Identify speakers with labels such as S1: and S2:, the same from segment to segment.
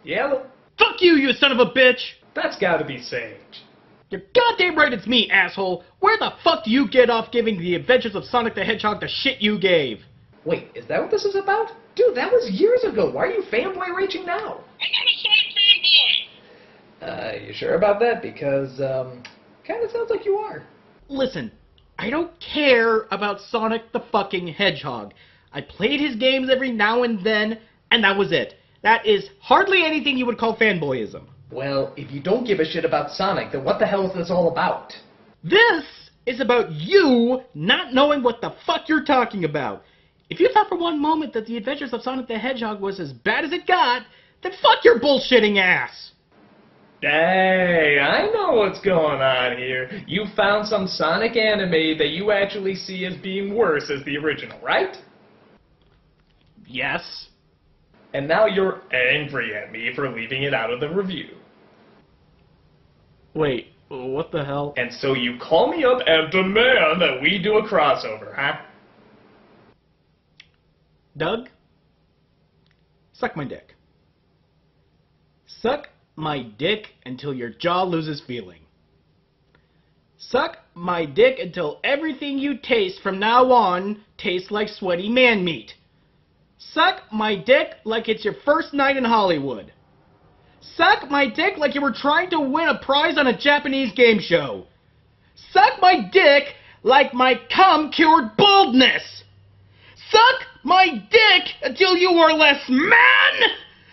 S1: Yeah?
S2: Fuck you, you son of a bitch!
S1: That's gotta be Sage.
S2: You're goddamn right it's me, asshole! Where the fuck do you get off giving the Adventures of Sonic the Hedgehog the shit you gave?
S1: Wait, is that what this is about? Dude, that was years ago. Why are you fanboy raging now?
S3: I'm not a Sonic fanboy!
S1: You sure about that? Because, kinda sounds like you are.
S2: Listen, I don't care about Sonic the fucking Hedgehog. I played his games every now and then, and that was it. That is hardly anything you would call fanboyism.
S1: Well, if you don't give a shit about Sonic, then what the hell is this all about?
S2: This is about you not knowing what the fuck you're talking about. If you thought for one moment that the Adventures of Sonic the Hedgehog was as bad as it got, then fuck your bullshitting ass!
S1: Hey, I know what's going on here. You found some Sonic anime that you actually see as being worse as the original, right?
S2: Yes.
S1: And now you're angry at me for leaving it out of the review.
S2: Wait, what the hell?
S1: And so you call me up and demand that we do a crossover, huh?
S2: Doug? Suck my dick. Suck my dick until your jaw loses feeling. Suck my dick until everything you taste from now on tastes like sweaty man meat. Suck my dick like it's your first night in Hollywood. Suck my dick like you were trying to win a prize on a Japanese game show. Suck my dick like my cum cured baldness. Suck my dick until you are less man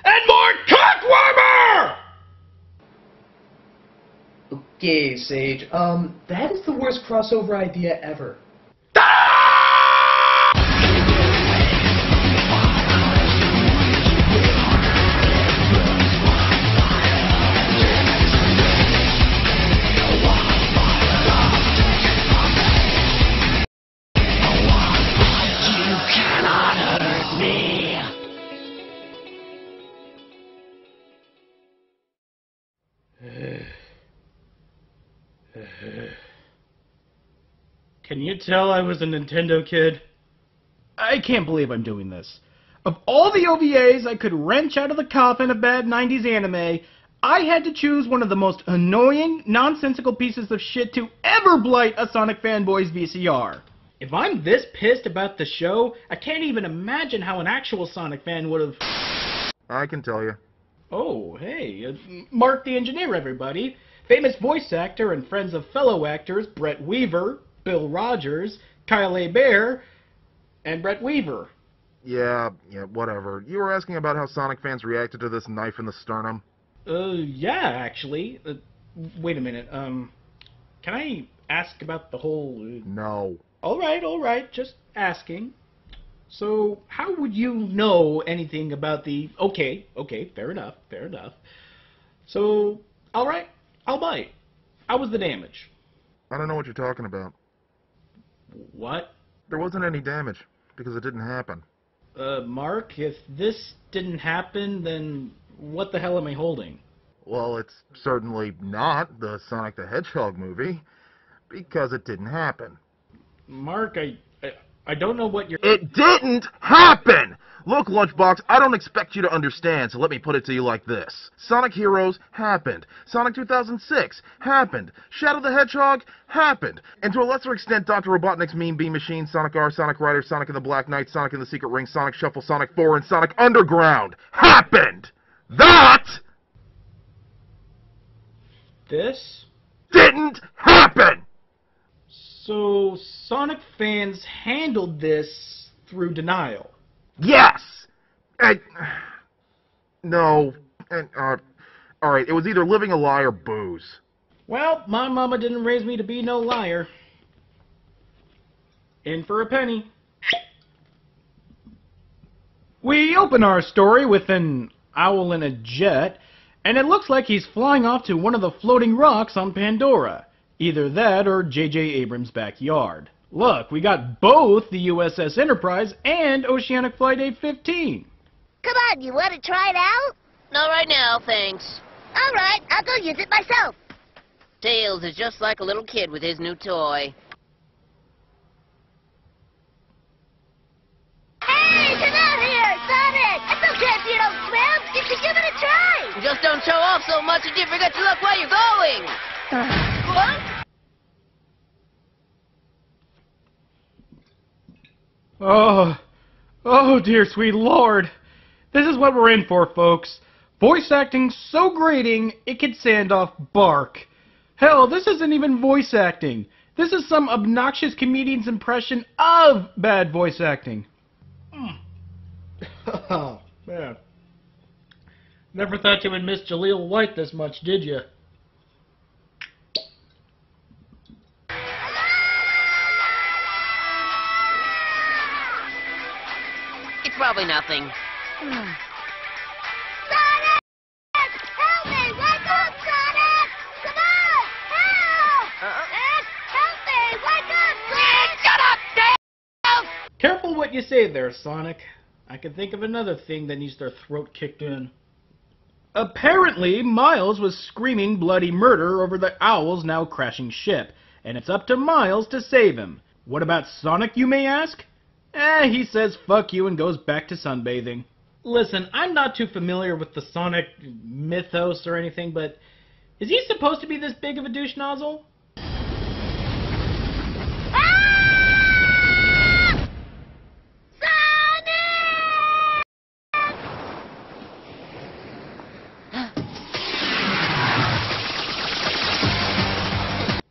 S2: and more cockwormer!
S1: Okay, Sage, that is the worst crossover idea ever.
S2: Can you tell I was a Nintendo kid? I can't believe I'm doing this. Of all the OVAs I could wrench out of the coffin of bad 90s anime, I had to choose one of the most annoying, nonsensical pieces of shit to ever blight a Sonic fanboy's VCR. If I'm this pissed about the show, I can't even imagine how an actual Sonic fan would have...
S4: I can tell you.
S2: Oh, hey, Mark the Engineer, everybody. Famous voice actor and friends of fellow actors Brett Weaver, Bill Rogers, Kyle A. Bear, and Brett Weaver.
S4: Yeah, whatever. You were asking about how Sonic fans reacted to this knife in the sternum?
S2: Yeah, actually. Wait a minute, can I ask about the whole...
S4: No.
S2: Alright, just asking. So, how would you know anything about the... Okay, fair enough. So, alright, I'll bite. How was the damage?
S4: I don't know what you're talking about.
S2: What?
S4: There wasn't any damage, because it didn't happen.
S2: Mark, if this didn't happen, then what the hell am I holding?
S4: Well, it's certainly not the Sonic the Hedgehog movie, because it didn't happen.
S2: Mark, I don't know what you're...
S4: It didn't happen! Look, Lunchbox, I don't expect you to understand, so let me put it to you like this. Sonic Heroes happened. Sonic 2006 happened. Shadow the Hedgehog happened. And to a lesser extent, Dr. Robotnik's Mean Bean Machine, Sonic R, Sonic Rider, Sonic and the Black Knight, Sonic and the Secret Ring, Sonic Shuffle, Sonic 4, and Sonic Underground happened! That
S2: This?
S4: didn't happen!
S2: So, Sonic fans handled this through denial.
S4: Yes! No. Alright, it was either living a lie or booze.
S2: Well, my mama didn't raise me to be no liar. In for a penny. We open our story with an owl in a jet, and it looks like he's flying off to one of the floating rocks on Pandora. Either that or J.J. Abrams' backyard. Look, we got both the USS Enterprise and Oceanic Flight 815.
S5: Come on, you want to try it out?
S6: Not right now, thanks.
S5: All right, I'll go use it myself.
S6: Tails is just like a little kid with his new toy.
S5: Hey, come out here, Sonic! It's okay if you don't swim. You should give it a try.
S6: Just don't show off so much that you forget to look where you're going. What?
S2: Oh dear sweet lord. This is what we're in for, folks. Voice acting so grating, it could sand off bark. Hell, this isn't even voice acting. This is some obnoxious comedian's impression of bad voice acting. Oh, man. Never thought you would miss Jaleel White this much, did you?
S6: It's probably nothing.
S5: Sonic! Help me! Wake up, Sonic! Come on! Help! Help me! Wake up, Sonic!
S6: Shut up, Dale!
S2: Careful what you say there, Sonic. I can think of another thing that needs their throat kicked in. Apparently, Miles was screaming bloody murder over the Owl's now crashing ship, and it's up to Miles to save him. What about Sonic, you may ask? He says fuck you and goes back to sunbathing. Listen, I'm not too familiar with the Sonic mythos or anything, but is he supposed to be this big of a douche nozzle?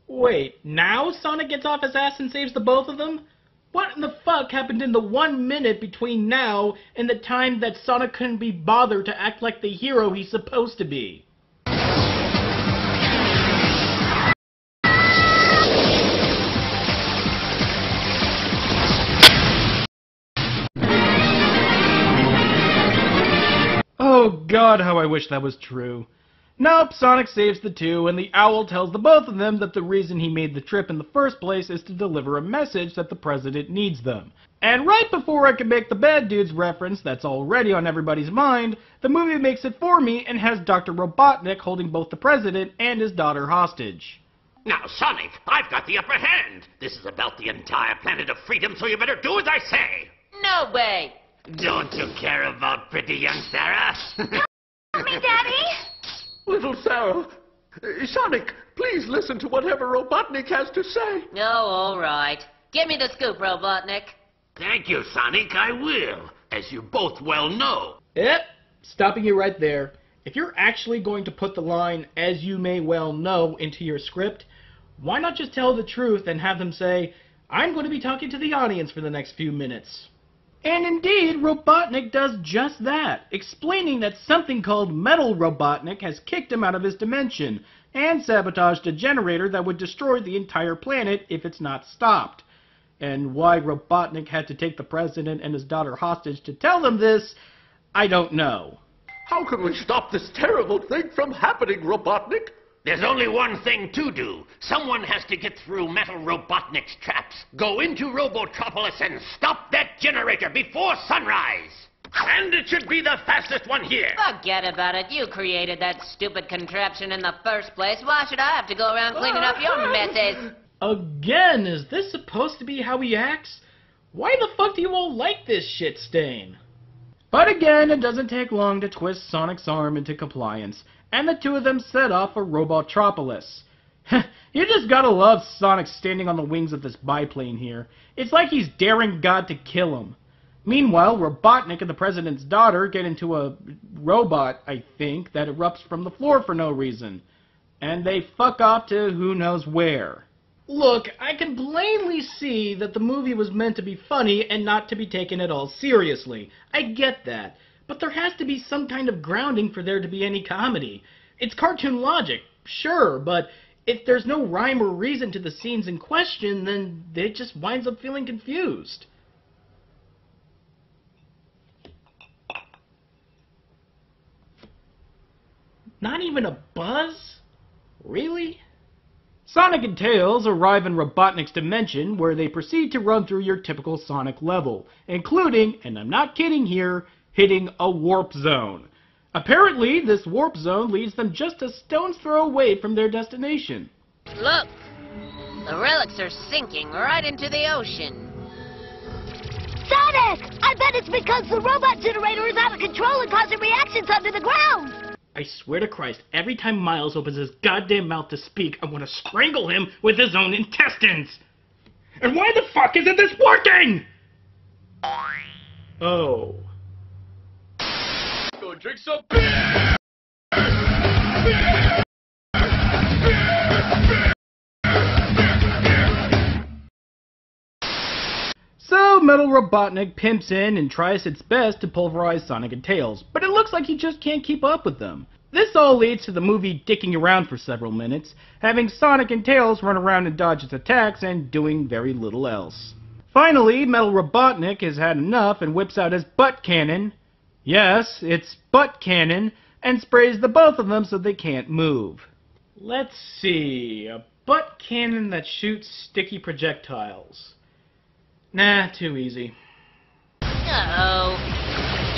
S2: Wait, now Sonic gets off his ass and saves the both of them? What in the fuck happened in the 1 minute between now and the time that Sonic couldn't be bothered to act like the hero he's supposed to be? Oh god, how I wish that was true. Nope, Sonic saves the two, and the Owl tells the both of them that the reason he made the trip in the first place is to deliver a message that the President needs them. And right before I can make the bad dudes reference that's already on everybody's mind, the movie makes it for me and has Dr. Robotnik holding both the President and his daughter hostage.
S7: Now, Sonic, I've got the upper hand. This is about the entire planet of freedom, so you better do as I say.
S6: No way.
S7: Don't you care about pretty young Sarah?
S5: Help me, Daddy!
S8: Little Sarah, Sonic, please listen to whatever Robotnik has to say.
S6: Oh, all right. Give me the scoop, Robotnik.
S7: Thank you, Sonic, I will. As you both well know.
S2: Yep, stopping you right there. If you're actually going to put the line, as you may well know, into your script, why not just tell the truth and have them say, I'm going to be talking to the audience for the next few minutes? And indeed, Robotnik does just that, explaining that something called Metal Robotnik has kicked him out of his dimension, and sabotaged a generator that would destroy the entire planet if it's not stopped. And why Robotnik had to take the President and his daughter hostage to tell them this, I don't know.
S8: How can we stop this terrible thing from happening, Robotnik?
S7: There's only one thing to do. Someone has to get through Metal Robotnik's traps, go into Robotropolis, and stop that generator before sunrise. And it should be the fastest one here.
S6: Forget about it. You created that stupid contraption in the first place. Why should I have to go around cleaning up your messes?
S2: Again, is this supposed to be how he acts? Why the fuck do you all like this shit stain? But again, it doesn't take long to twist Sonic's arm into compliance, and the two of them set off for Robotropolis. You just gotta love Sonic standing on the wings of this biplane here. It's like he's daring God to kill him. Meanwhile, Robotnik and the President's daughter get into a robot, I think, that erupts from the floor for no reason. And they fuck off to who knows where. Look, I can plainly see that the movie was meant to be funny and not to be taken at all seriously. I get that. But there has to be some kind of grounding for there to be any comedy. It's cartoon logic, sure, but if there's no rhyme or reason to the scenes in question, then it just winds up feeling confused. Not even a buzz? Really? Sonic and Tails arrive in Robotnik's dimension, where they proceed to run through your typical Sonic level, including, and I'm not kidding here, hitting a warp zone. Apparently, this warp zone leads them just a stone's throw away from their destination.
S6: Look, the relics are sinking right into the ocean.
S5: Sonic! I bet it's because the robot generator is out of control and causing reactions under the ground!
S2: I swear to Christ, every time Miles opens his goddamn mouth to speak, I'm gonna strangle him with his own intestines! And why the fuck isn't this working?! Oh.
S1: Go drink some beer!
S2: So Metal Robotnik pimps in and tries its best to pulverize Sonic and Tails, but it looks like he just can't keep up with them. This all leads to the movie dicking around for several minutes, having Sonic and Tails run around and dodge its attacks and doing very little else. Finally, Metal Robotnik has had enough and whips out his butt cannon. Yes, it's butt cannon, and sprays the both of them so they can't move. Let's see, a butt cannon that shoots sticky projectiles. Nah, too easy.
S6: Uh-oh.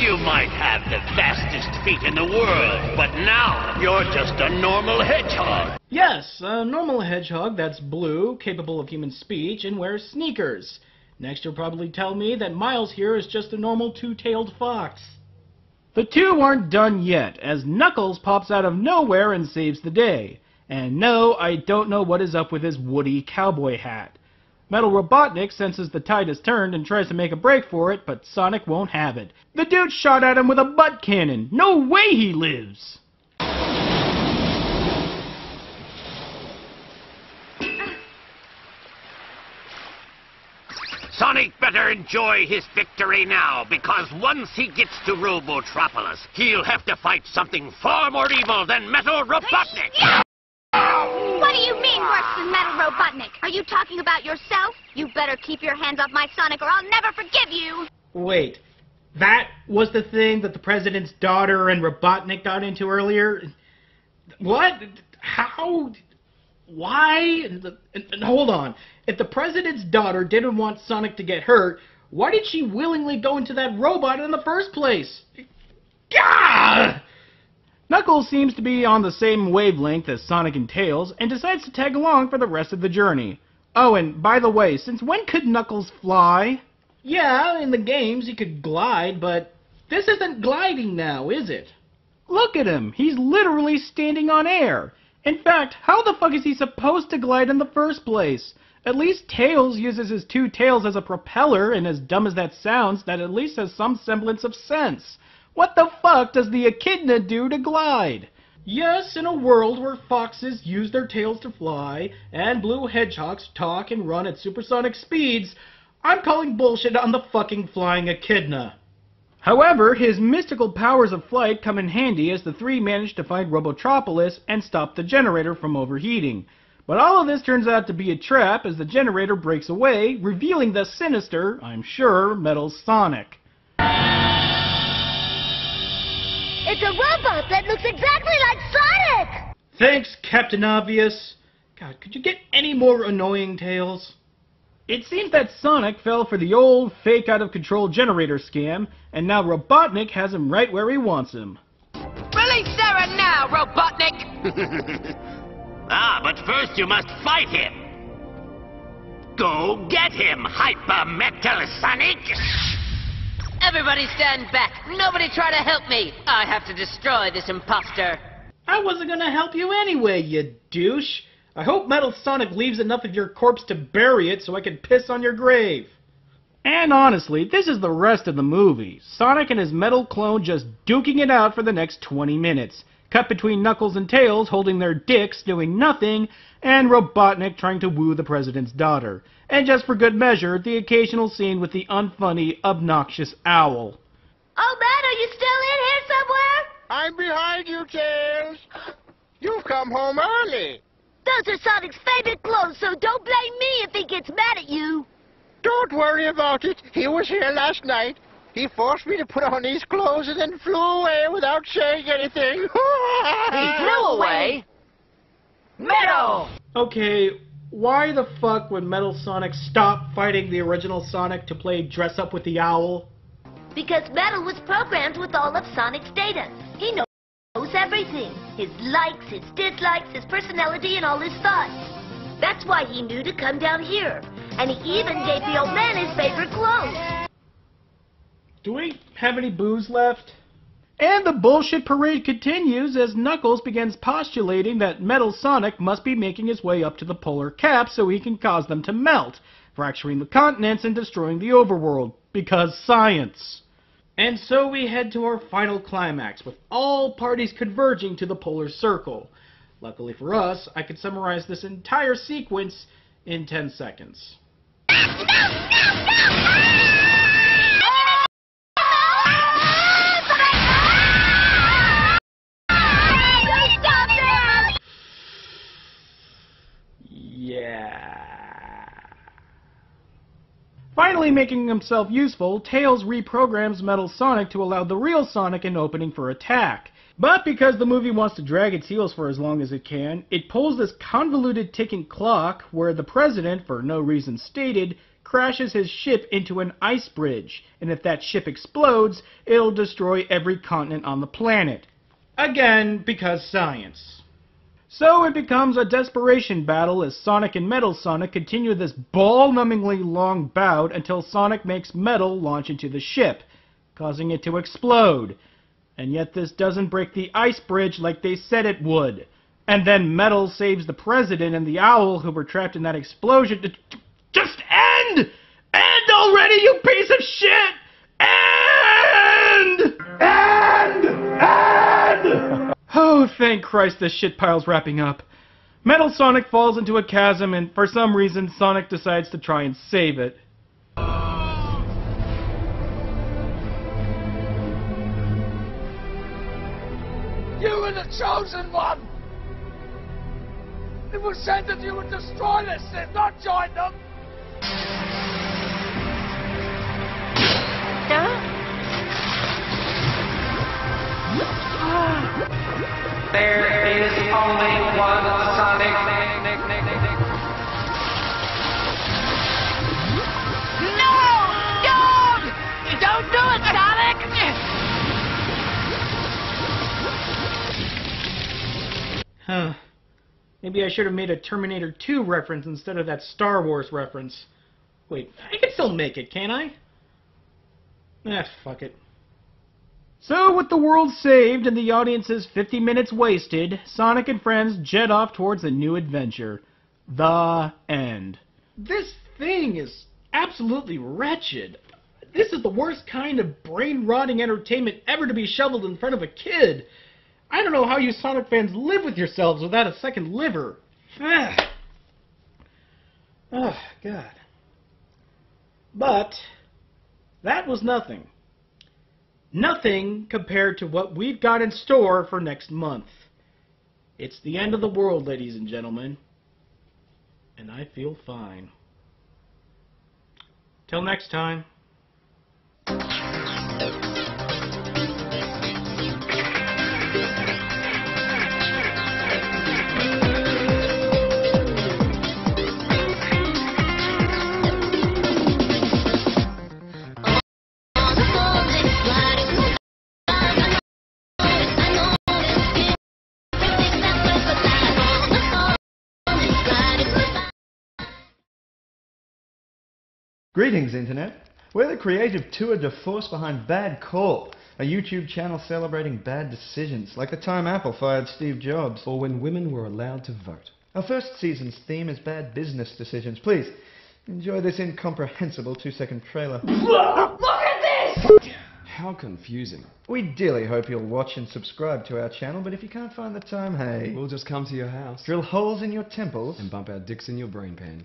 S7: You might have the fastest feet in the world, but now you're just a normal hedgehog.
S2: Yes, a normal hedgehog that's blue, capable of human speech, and wears sneakers. Next you'll probably tell me that Miles here is just a normal two-tailed fox. The two aren't done yet, as Knuckles pops out of nowhere and saves the day. And no, I don't know what is up with his Woody cowboy hat. Metal Robotnik senses the tide has turned and tries to make a break for it, but Sonic won't have it. The dude shot at him with a butt cannon. No way he lives!
S7: Sonic better enjoy his victory now, because once he gets to Robotropolis, he'll have to fight something far more evil than Metal Robotnik.
S5: What do you mean worse than Metal Robotnik? Are you talking about yourself? You better keep your hands off my Sonic or I'll never forgive you!
S2: Wait, that was the thing that the president's daughter and Robotnik got into earlier? What? How? Why? And hold on. If the president's daughter didn't want Sonic to get hurt, why did she willingly go into that robot in the first place? Gah! Knuckles seems to be on the same wavelength as Sonic and Tails and decides to tag along for the rest of the journey. Oh, and by the way, since when could Knuckles fly? Yeah, in the games he could glide, but this isn't gliding now, is it? Look at him, he's literally standing on air. In fact, how the fuck is he supposed to glide in the first place? At least Tails uses his two tails as a propeller, and as dumb as that sounds, that at least has some semblance of sense. What the fuck does the echidna do to glide? Yes, in a world where foxes use their tails to fly, and blue hedgehogs talk and run at supersonic speeds, I'm calling bullshit on the fucking flying echidna. However, his mystical powers of flight come in handy as the three manage to find Robotropolis and stop the generator from overheating. But all of this turns out to be a trap as the generator breaks away, revealing the sinister, I'm sure, Metal Sonic.
S5: It's a robot that looks exactly like Sonic!
S2: Thanks, Captain Obvious. God, could you get any more annoying, Tails? It seems that Sonic fell for the old, fake out-of-control generator scam, and now Robotnik has him right where he wants him.
S6: Release Sarah now, Robotnik!
S7: But first you must fight him. Go get him, Hyper Metal Sonic!
S6: Everybody stand back. Nobody try to help me. I have to destroy this imposter.
S2: I wasn't gonna help you anyway, you douche. I hope Metal Sonic leaves enough of your corpse to bury it so I can piss on your grave. And honestly, this is the rest of the movie. Sonic and his metal clone just duking it out for the next 20 minutes. Cut between Knuckles and Tails holding their dicks doing nothing, and Robotnik trying to woo the president's daughter. And just for good measure, the occasional scene with the unfunny, obnoxious owl.
S5: Oh man, are you still in here somewhere?
S9: I'm behind you, Tails. You've come home early.
S5: Those are Sonic's favorite clothes, so don't blame me if he gets mad at you.
S9: Don't worry about it. He was here last night. He forced me to put on these clothes and then flew away without saying anything.
S6: He flew away? Metal!
S2: Okay, why the fuck would Metal Sonic stop fighting the original Sonic to play Dress Up with the Owl?
S5: Because Metal was programmed with all of Sonic's data. He knows everything. His likes, his dislikes, his personality, and all his thoughts. That's why he knew to come down here. And he even gave the old man his favorite clothes.
S2: Do we have any booze left? And the bullshit parade continues as Knuckles begins postulating that Metal Sonic must be making his way up to the polar cap so he can cause them to melt, fracturing the continents and destroying the overworld, because science. And so we head to our final climax, with all parties converging to the polar circle. Luckily for us, I could summarize this entire sequence in 10 seconds. Finally making himself useful, Tails reprograms Metal Sonic to allow the real Sonic an opening for attack. But because the movie wants to drag its heels for as long as it can, it pulls this convoluted ticking clock where the president, for no reason stated, crashes his ship into an ice bridge, and if that ship explodes, it'll destroy every continent on the planet. Again, because science. So it becomes a desperation battle as Sonic and Metal Sonic continue this ball-numbingly long bout until Sonic makes Metal launch into the ship, causing it to explode. And yet this doesn't break the ice bridge like they said it would. And then Metal saves the President and the Owl who were trapped in that explosion. Just end! End already, you piece of shit! End! End! End! Oh, thank Christ this shit pile's wrapping up. Metal Sonic falls into a chasm and for some reason Sonic decides to try and save it.
S10: You were the chosen one! It was said that you would destroy this Sith, not join them!
S11: There is only one Sonic.
S10: No! Don't do it, Sonic!
S2: Huh. Maybe I should have made a Terminator 2 reference instead of that Star Wars reference. Wait, I can still make it, can't I? Fuck it. So, with the world saved and the audience's 50 minutes wasted, Sonic and friends jet off towards a new adventure. The end. This thing is absolutely wretched. This is the worst kind of brain-rotting entertainment ever to be shoveled in front of a kid. I don't know how you Sonic fans live with yourselves without a second liver. Oh, God. But that was nothing. Nothing compared to what we've got in store for next month. It's the end of the world, ladies and gentlemen. And I feel fine. Till next time.
S12: Greetings, Internet. We're the creative tour de force behind Bad Call, a YouTube channel celebrating bad decisions, like the time Apple fired Steve Jobs.
S13: Or when women were allowed to vote.
S12: Our first season's theme is bad business decisions. Please, enjoy this incomprehensible 2-second trailer.
S10: Look at this!
S13: How confusing.
S12: We dearly hope you'll watch and subscribe to our channel, but if you can't find the time, hey...
S13: We'll just come to your house.
S12: Drill holes in your temples.
S13: And bump our dicks in your brain pan.